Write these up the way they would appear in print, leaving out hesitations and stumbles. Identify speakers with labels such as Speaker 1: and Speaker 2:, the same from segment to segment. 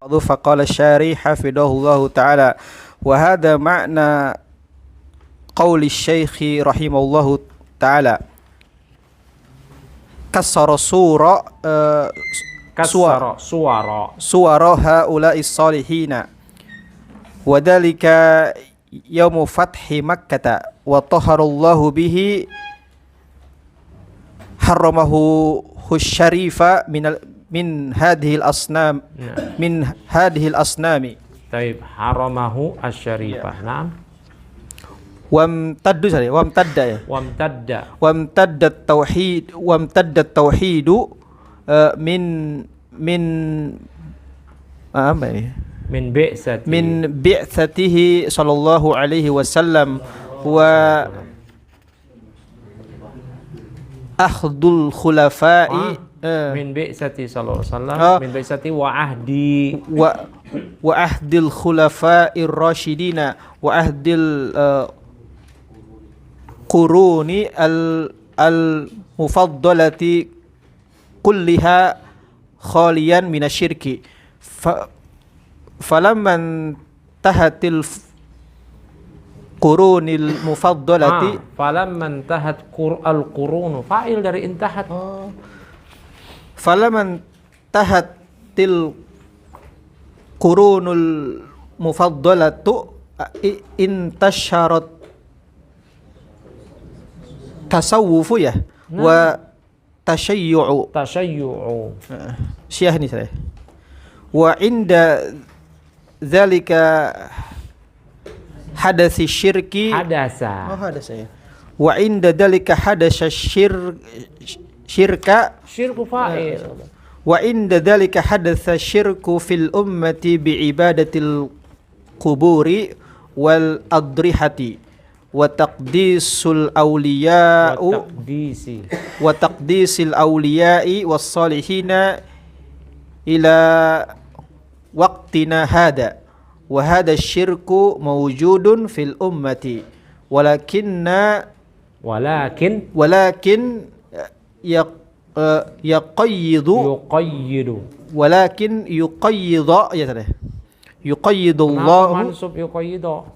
Speaker 1: فقال الشاري حفظه الله تعالى وهذا معنى قول الشيخ رحمه الله تعالى كسر صور هؤلاء الصالحين وذلك يوم فتح مكة وطهر الله به حرمه الشريف من هذه الأصنام
Speaker 2: طيب حرمه الشريف نعم
Speaker 1: وامتد التوحيد من بعثته صلى الله عليه وسلم وأخذ الخلفاء
Speaker 2: min bi'sati sallallahu alaihi wasallam min bi'sati
Speaker 1: wa ahdil khulafa'ir rasyidina wa ahdil quruni al mufaddalati kulliha khaliyan minasyirki falamman tahatil qurunil mufaddalati
Speaker 2: falamman tahat al qurunu fa'il dari intahat
Speaker 1: falaman tahatil qurunul mufaddalatu intasharat tasawwufu ya wa tashayyu'u syah nih saya wa inda dzalika hadasi syirki hadasa ya wa inda dzalika hadasa syirku fa'il wa inda dzalika hadatsa syirku fil ummati bi ibadatil quburi wal adrihati wa taqdisul awliya'i was salihina ila waqtina hada wa hada syirku mawjudun fil ummati walakin yuqayyidu walakin yuqayyidullahu
Speaker 2: mansub yuqayyidu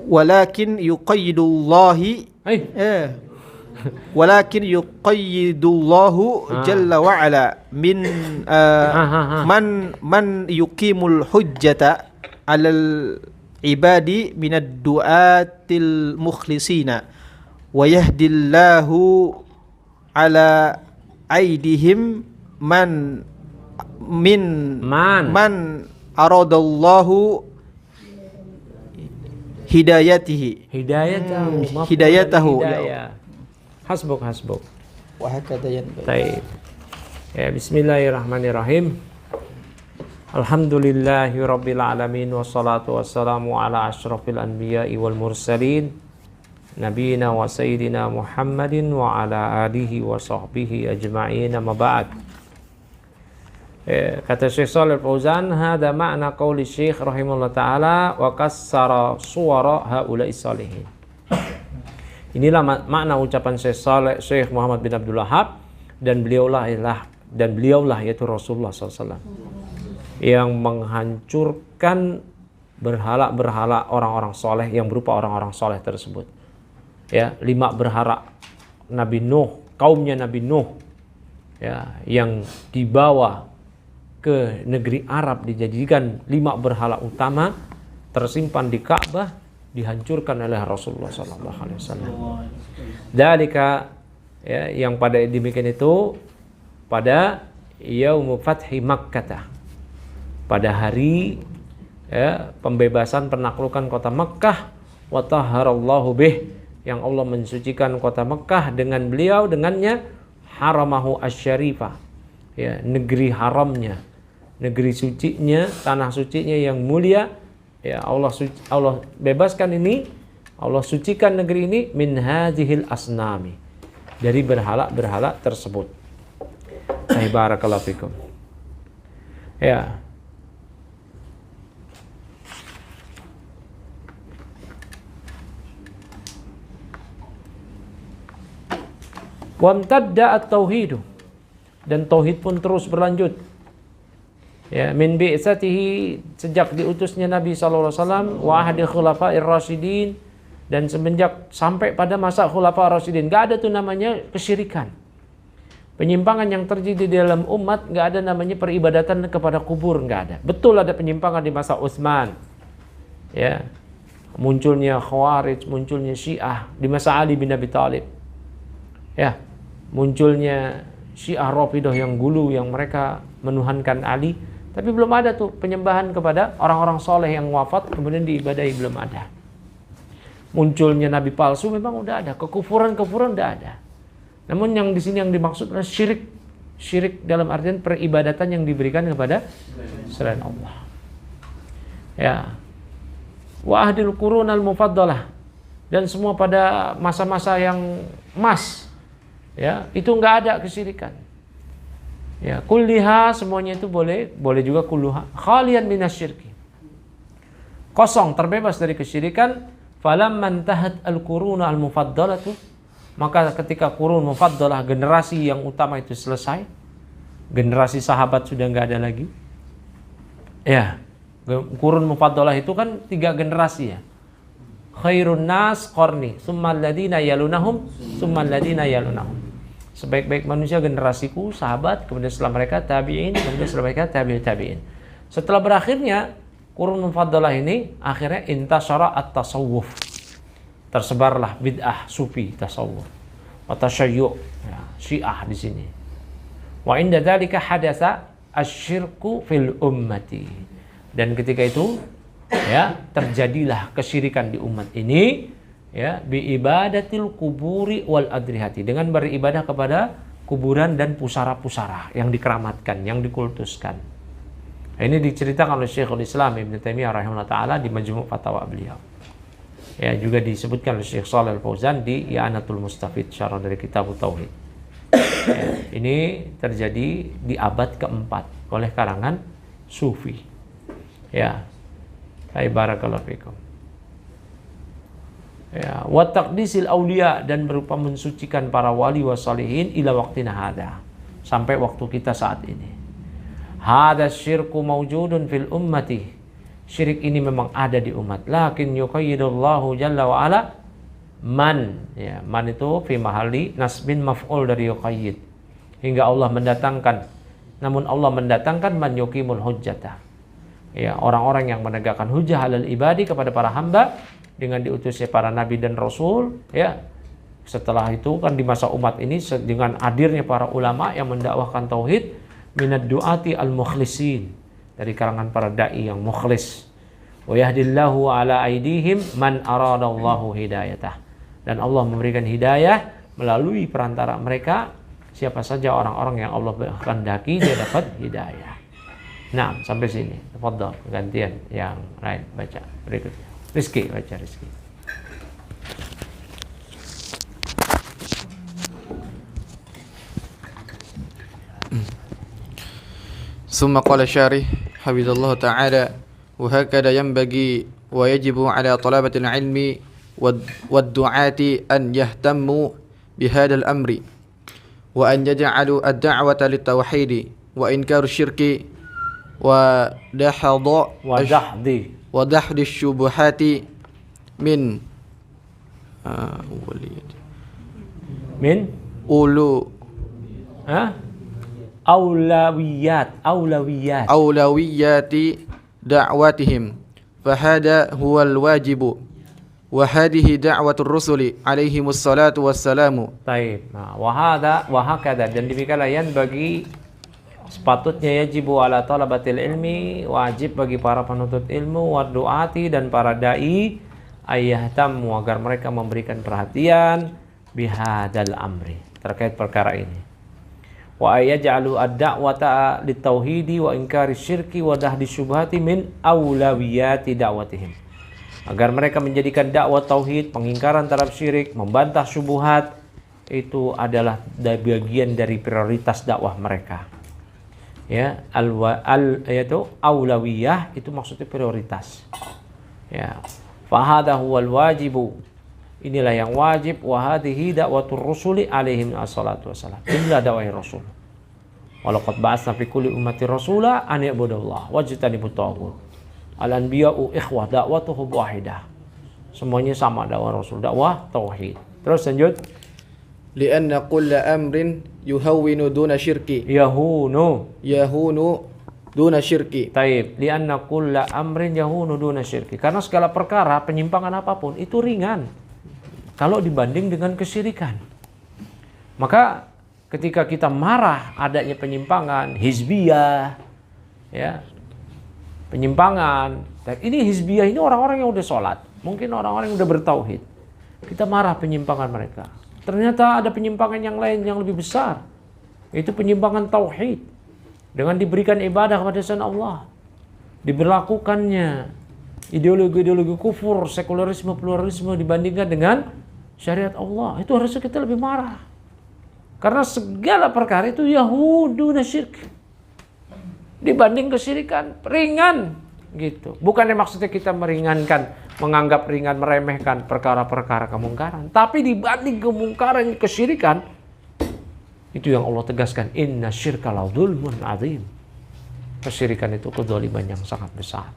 Speaker 1: walakin yuqayyidullahu jalla wa ala min man yuqimul hujjata 'alal ibadi minad du'atil mukhlisina wa yahdillahu ala aidihim man aradallahu hidayatahu
Speaker 2: hasbuk
Speaker 1: wa hakadha
Speaker 2: baik ya bismillahirrahmanirrahim alhamdulillahi rabbil alamin wassalatu wassalamu ala asyrafil anbiya'i wal mursalin Nabiyina wa Sayyidina Muhammadin wa ala alihi wa sahbihi ajma'in amma ba'd. Kata Syekh Shalih Al-Fauzan, hada makna qauli Syekh rahimahullah ta'ala wa kassara suwara haula'i salihin. Inilah makna ucapan Syekh Muhammad bin Abdul Wahhab dan beliaulah yaitu Rasulullah SAW yang menghancurkan berhala-berhala orang-orang soleh yang berupa orang-orang soleh tersebut. Ya, 5 berhala Nabi Nuh, kaumnya Nabi Nuh, ya, yang dibawa ke negeri Arab dijadikan 5 berhala utama tersimpan di Ka'bah dihancurkan oleh Rasulullah SAW. Dalika ya, yang pada demikian itu pada Yaum Fathi Makkah, pada hari ya, pembebasan penaklukan kota Makkah, wa tahharallahu bih, yang Allah mensucikan kota Mekah dengan beliau, dengannya haramahu asyarifah, ya, negeri haramnya, negeri sucinya, tanah sucinya yang mulia, ya, Allah bebaskan ini, Allah sucikan negeri ini min hadhil asnami, dari berhala-berhala tersebut. Barakallahu fikum. Ya. Wamtadda at-tauhidu, dan tauhid pun terus berlanjut. Ya, min bi'tsatihi, sejak diutusnya Nabi sallallahu alaihi wasallam, wa ahdi khulafa'ir rasyidin, dan semenjak sampai pada masa khulafa'ir rasyidin, enggak ada tuh namanya kesyirikan. Penyimpangan yang terjadi di dalam umat enggak ada namanya peribadatan kepada kubur, enggak ada. Betul ada penyimpangan di masa Utsman. Ya. Munculnya Khawarij, munculnya Syiah di masa Ali bin Abi Thalib. Ya. Munculnya Syiah Rafidah yang gulu, yang mereka menuhankan Ali. Tapi belum ada tuh penyembahan kepada orang-orang soleh yang wafat kemudian diibadahi, belum ada. Munculnya nabi palsu memang udah ada, kekufuran-kekufuran udah ada. Namun yang di sini yang dimaksud adalah syirik. Syirik dalam artian peribadatan yang diberikan kepada selain Allah. Ya. Wa ahdil qurunal mufaddalah, dan semua pada masa-masa yang emas. Ya, itu enggak ada kesyirikan. Ya, kulliha, semuanya itu boleh juga kulluha, khalian minasyirki. Kosong, terbebas dari kesyirikan. Falamman tahat al-quruna al-mufaddalatu, maka ketika qurun mufaddalah, generasi yang utama itu selesai, generasi sahabat sudah enggak ada lagi. Ya, qurun mufaddalah itu kan 3 generasi ya. Khairun nas qarni, tsummal ladina yalunahum, tsummal ladina yalunahum. Sebaik-baik manusia generasiku, sahabat, kemudian setelah mereka tabi'in, kemudian setelah mereka tabi'in. Setelah berakhirnya qurun mufaddalah ini, akhirnya intasyara at-tasawuf. Tersebarlah bid'ah sufi, tasawuf. Wa tasyayyu', ya, Syiah di sini. Wa inda dzalika hadatsa asyirku fil ummati. Dan ketika itu, ya, terjadilah kesyirikan di umat ini, ya, bi ibadatil kuburi wal adrihati, dengan beribadah kepada kuburan dan pusara-pusara yang dikeramatkan, yang dikultuskan. Ini diceritakan oleh Syekhul Islam Ibnu Taimiyah rahimahullah taala di Majmu' Fatawa beliau. Ya, juga disebutkan oleh Syekh Shalih Al-Fauzan di I'anatul Mustafid, syarah dari Kitab Tauhid. Ya, ini terjadi di abad keempat oleh kalangan Sufi. Ya. Barakallahu fikum. Ya, wa taqdisil auliya, dan berupa mensucikan para wali wasalihin ila waqtina hada, sampai waktu kita saat ini. Hada syirku mawjudun fil ummati, syirik ini memang ada di umat. Lakin yuqayyidullahu jalla wa ala man, ya, man itu fi mahalli nasbin maf'ul dari yuqayyid, hingga Allah mendatangkan, namun Allah mendatangkan man yuqimul hujjata, ya, orang-orang yang menegakkan hujjah alal ibadi kepada para hamba dengan diutusnya para nabi dan rasul. Ya, setelah itu kan di masa umat ini dengan hadirnya para ulama yang mendakwahkan tauhid, minad du'ati al-mukhlisin, dari kalangan para dai yang mukhlis. Wa yahdillahu ala aidihim man aradallahu hidayatah, dan Allah memberikan hidayah melalui perantara mereka siapa saja orang-orang yang Allah kehendaki dia dapat hidayah. Nah, sampai sini. Tafadhol, gantian yang lain baca berikutnya. Rizki, baca Rizki.
Speaker 3: ثم قال الشارح حفظه الله تعالى وهكذا ينبغي ويجب على طلبة العلم والدعاة أن يهتموا بهذا الأمر وأن يجعلوا الدعوة للتوحيد وإنكار الشرك ودحض الشبهات من أولويات دعوتهم، فهذا هو الواجب وهذه دعوة الرسل عليهم الصلاة والسلام.
Speaker 2: Baik. Nah, wahakada, dan demikianlah yang bagi sepatutnya yajibu ala talabatil ilmi, wajib bagi para penuntut ilmu, wa du'ati, dan para dai, ayyahtamu, agar mereka memberikan perhatian bihadal amri, terkait perkara ini. Wa ayaj'alu ad-da'wata litauhidi wa inkari syirki wa dahdi syubhati min aulawiyati da'watihim, agar mereka menjadikan dakwah tauhid, pengingkaran terhadap syirik, membantah syubhat, itu adalah bagian dari prioritas dakwah mereka. Ya, yaitu aulawiyah, itu maksudnya prioritas. Ya, fa hadha huwal wajibu, inilah yang wajib, wa hadhihi da'watur rusuli alaihim assalatu wassalam, inilah dakwah Rasul. Walaqad ba'atsna fi kulli ummati rasula an ya'budullah wajtanibut taghut. Al-anbiya'u ikhwah da'watuhum wahidah. Semuanya sama dakwah Rasul, dakwah tauhid. Terus lanjut.
Speaker 3: Lianna kulla amrin yuhawwinu duna syirki.
Speaker 2: Yahunu
Speaker 3: Duna syirki.
Speaker 2: Taib. Lianna kulla amrin yahunu duna syirki. Karena segala perkara, penyimpangan apapun itu ringan kalau dibanding dengan kesyirikan. Maka ketika kita marah adanya penyimpangan, hizbiyah, ya, penyimpangan. Dan ini hizbiyah ini orang-orang yang udah sholat, mungkin orang-orang yang udah bertauhid. Kita marah penyimpangan mereka. Ternyata ada penyimpangan yang lain yang lebih besar. Itu penyimpangan tauhid. Dengan diberikan ibadah kepada selain Allah. Diberlakukannya ideologi-ideologi kufur, sekularisme, pluralisme dibandingkan dengan syariat Allah. Itu harusnya kita lebih marah. Karena segala perkara itu yahuduna syirk. Dibanding kesyirikan, ringan. Gitu. Bukannya maksudnya kita meringankan, menganggap ringan, meremehkan perkara-perkara kemungkaran. Tapi dibanding kemungkaran, kesyirikan, itu yang Allah tegaskan, inna syirka la dzulmun adzim. Kesyirikan itu kedzaliman yang sangat besar.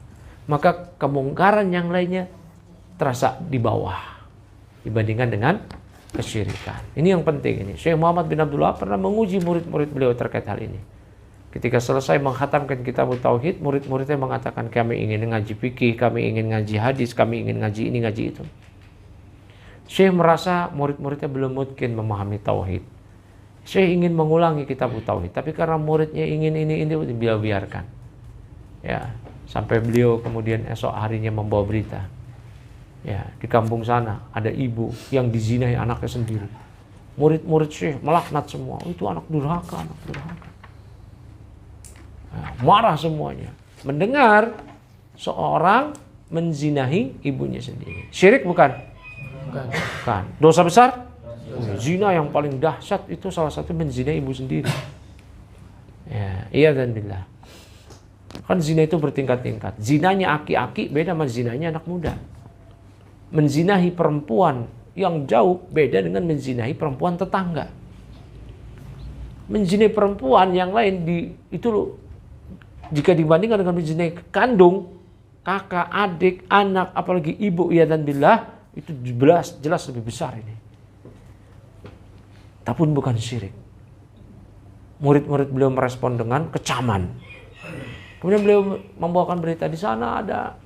Speaker 2: Maka kemungkaran yang lainnya terasa di bawah dibandingkan dengan kesyirikan. Ini yang penting ini. Syekh Muhammad bin Abdul Wahab pernah menguji murid-murid beliau terkait hal ini. Ketika selesai menghatamkan kitab tauhid, murid-muridnya mengatakan, kami ingin ngaji fikih, kami ingin ngaji hadis, kami ingin ngaji ini, ngaji itu. Syekh merasa murid-muridnya belum mungkin memahami tauhid. Syekh ingin mengulangi kitab tauhid, tapi karena muridnya ingin ini beliau biarkan. Ya, sampai beliau kemudian esok harinya membawa berita. Ya, di kampung sana ada ibu yang dizinahi anaknya sendiri. Murid-murid Syekh melaknat semua. Oh, itu anak durhaka, anak durhaka. Nah, marah semuanya. Mendengar seorang menzinahi ibunya sendiri. Syirik bukan? Bukan. Dosa besar? Zina yang paling dahsyat itu salah satu menzinai ibu sendiri. Ya, iya dan billah. Kan zina itu bertingkat-tingkat. Zinanya aki-aki beda sama zinanya anak muda. Menzinahi perempuan yang jauh beda dengan menzinahi perempuan tetangga. Menzinai perempuan yang lain itu jika dibandingkan dengan menzinai kandung, kakak, adik, anak, apalagi ibu, iya dan billah, itu jelas lebih besar ini. Tapi bukan syirik. Murid-murid beliau merespon dengan kecaman. Kemudian beliau membawakan berita, di sana ada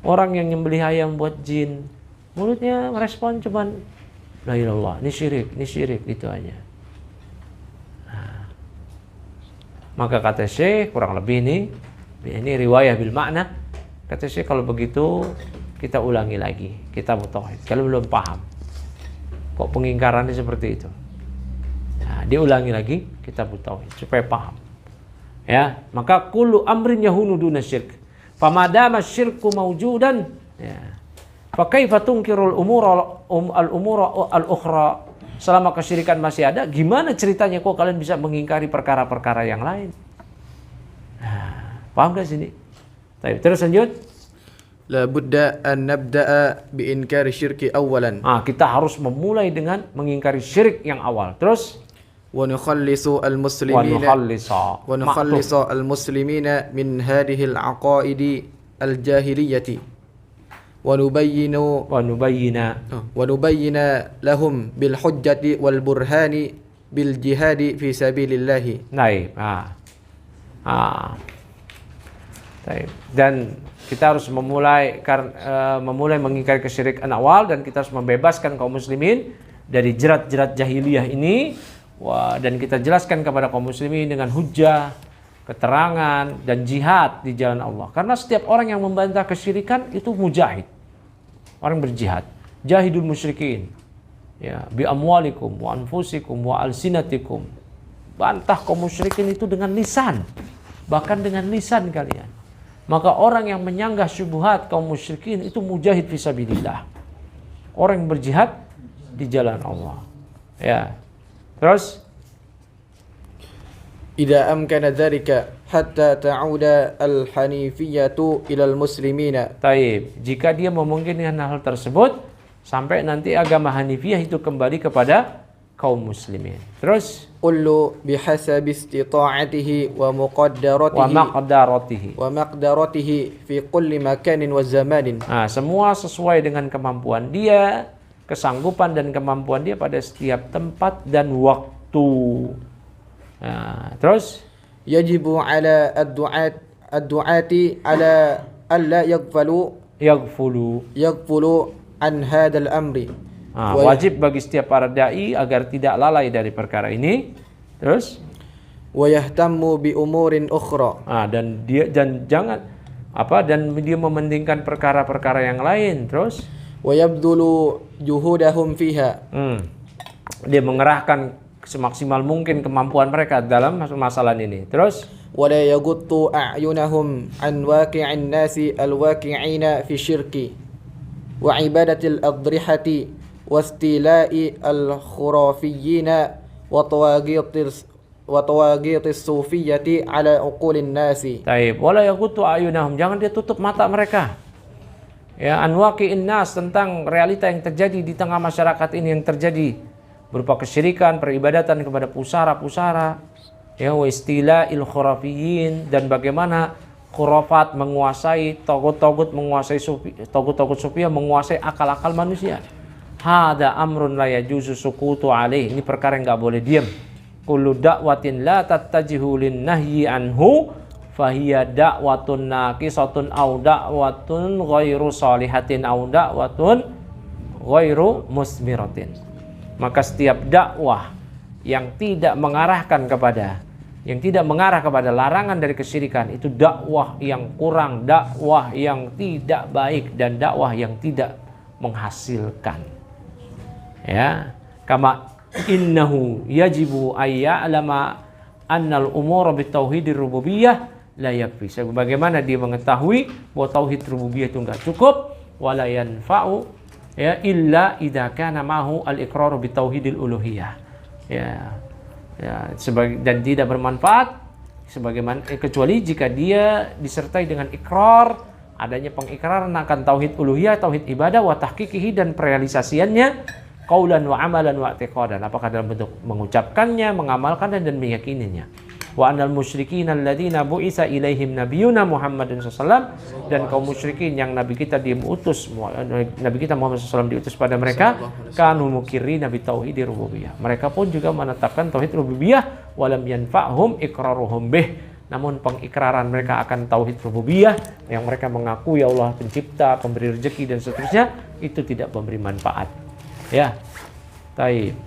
Speaker 2: orang yang nyembelih ayam buat jin. Mulutnya merespon cuman la ilallah, ini syirik, itu aja. Nah, maka kata Syekh, kurang lebih ini riwayah bil makna. Kata Syekh, kalau begitu kita ulangi lagi kitab tauhid. Kalau belum paham kok pengingkarannya seperti itu, nah, diulangi lagi kitab tauhid supaya paham. Ya, maka kullu amrin yahunu duna syirk. Famadama syirku mawjudan, ya. Fa kaifa tunkirul umura al-ukhra? Selama kesyirikan masih ada, gimana ceritanya kok kalian bisa mengingkari perkara-perkara yang lain? Nah, paham gak sini? Terus lanjut.
Speaker 3: La budda an nabda'a bi inkari syirki awalan.
Speaker 2: Kita harus memulai dengan mengingkari syirik yang awal. Terus
Speaker 3: wa nukhallisu al-muslimina al-muslimina min hadhihi al-aqaidi al-jahiliyyati wa nubayyina lahum bil hujjati wal burhani bil jihadi fi sabilillah.
Speaker 2: Baik. Dan kita harus memulai mengingkari kesyirikan awal, dan kita harus membebaskan kaum muslimin dari jerat-jerat jahiliyah ini. Dan kita jelaskan kepada kaum muslimin dengan hujjah, keterangan, dan jihad di jalan Allah. Karena setiap orang yang membantah kesyirikan itu mujahid, orang berjihad. Jahidul musyrikin, ya, bi amwalikum wa anfusikum wa alsinatikum. Bantah kaum musyrikin itu dengan lisan, bahkan dengan lisan kalian. Maka orang yang menyanggah syubhat kaum musyrikin itu mujahid fisabilillah, orang yang berjihad di jalan Allah. Ya. Terus
Speaker 3: idza amkana dzalika hatta ta'uda al-hanifiyatu ila al-muslimina.
Speaker 2: Taib. Jika dia memungkinkan hal tersebut sampai nanti agama Hanifiyah itu kembali kepada kaum muslimin. Terus
Speaker 3: kullu bihasabi istita'atihi wa
Speaker 2: wa maqdaratihi
Speaker 3: fi kulli makanin wa zamanin.
Speaker 2: Nah, semua sesuai dengan kemampuan dia, kesanggupan dan kemampuan dia pada setiap tempat dan waktu. Nah, terus
Speaker 3: yajibu ala ad-du'ati ala alla yaghfulu an hadzal amri.
Speaker 2: Wajib bagi setiap para dai agar tidak lalai dari perkara ini. Terus
Speaker 3: wa yahtammu bi umurin ukhra.
Speaker 2: Dan dia mementingkan perkara-perkara yang lain. Terus
Speaker 3: wa yabdulu juhudahum fiha.
Speaker 2: Dia mengerahkan semaksimal mungkin kemampuan mereka dalam masalah ini. Terus
Speaker 3: wa la yaghuttu a'yunahum an waqi'in nasi al-waqi'ina fi syirki wa ibadatil adrihati wastila'i al-khurafiyina wa tawagitis sufiyyati ala uqulin nasi.
Speaker 2: Taib, wala yaghuttu ayunahum, jangan dia tutup mata mereka. Ya, anwaqi'in nas, tentang realita yang terjadi di tengah masyarakat ini, yang terjadi berupa kesyirikan, peribadatan kepada pusara-pusara, ya, wa istila'il khurafiyin, dan bagaimana khurafat menguasai, togut-togut menguasai sufi, togut-togut sufiyah menguasai akal-akal manusia. Hada amrun la yajuzu sukutu alaih, ini perkara yang enggak boleh diam. Kullu da'watin la tattajihu lin nahyi anhu fahiya da'watun naqisatun aw da'watun ghairu salihatin aw da'watun ghairu musmiratin. Maka setiap dakwah yang tidak mengarah kepada larangan dari kesyirikan itu dakwah yang kurang, dakwah yang tidak baik, dan dakwah yang tidak menghasilkan. Ya, kama innahu yajibu ayya'lama annal umura bitauhidir rububiyyah la yakfi. Sebagaimana dia mengetahui bahwa tauhid rububiyah itu enggak cukup, wala yanfa'u ya illa idza kana mahu al-iqrar bitauhidil uluhiyah. Ya, dan tidak bermanfaat sebagaimana kecuali jika dia disertai dengan ikrar, adanya pengikraran akan tauhid uluhiyah, tauhid ibadah, wa tahqiqihi, dan perealisasiannya qaulan wa amalan wa i'tiqadan, apakah dalam bentuk mengucapkannya, mengamalkannya, dan meyakininya. Wa annal musyrikin alladziina bu'itsa ilaihim nabiyyuna Muhammadun sallallahu, dan kaum musyrikin yang Nabi kita Muhammad SAW diutus pada mereka, kanu mukirrina bi tauhidir rububiyah, mereka pun juga menetapkan tauhid rububiyah, walam yanfa'hum iqraruhum bih, namun pengikraran mereka akan tauhid rububiyah yang mereka mengakui Allah pencipta, pemberi rezeki, dan seterusnya, itu tidak memberi manfaat. Ya, taib.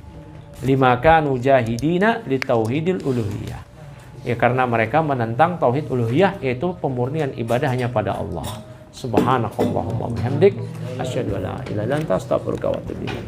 Speaker 2: Lima kanu jahidina li tauhidil uluhiyah. Ya, karena mereka menentang tauhid uluhiyah, yaitu pemurnian ibadah hanya pada Allah. Subhanakallahumma wa bihamdik, asyhadu an la ilaha illa anta, astaghfiruka wa atubu ilaik.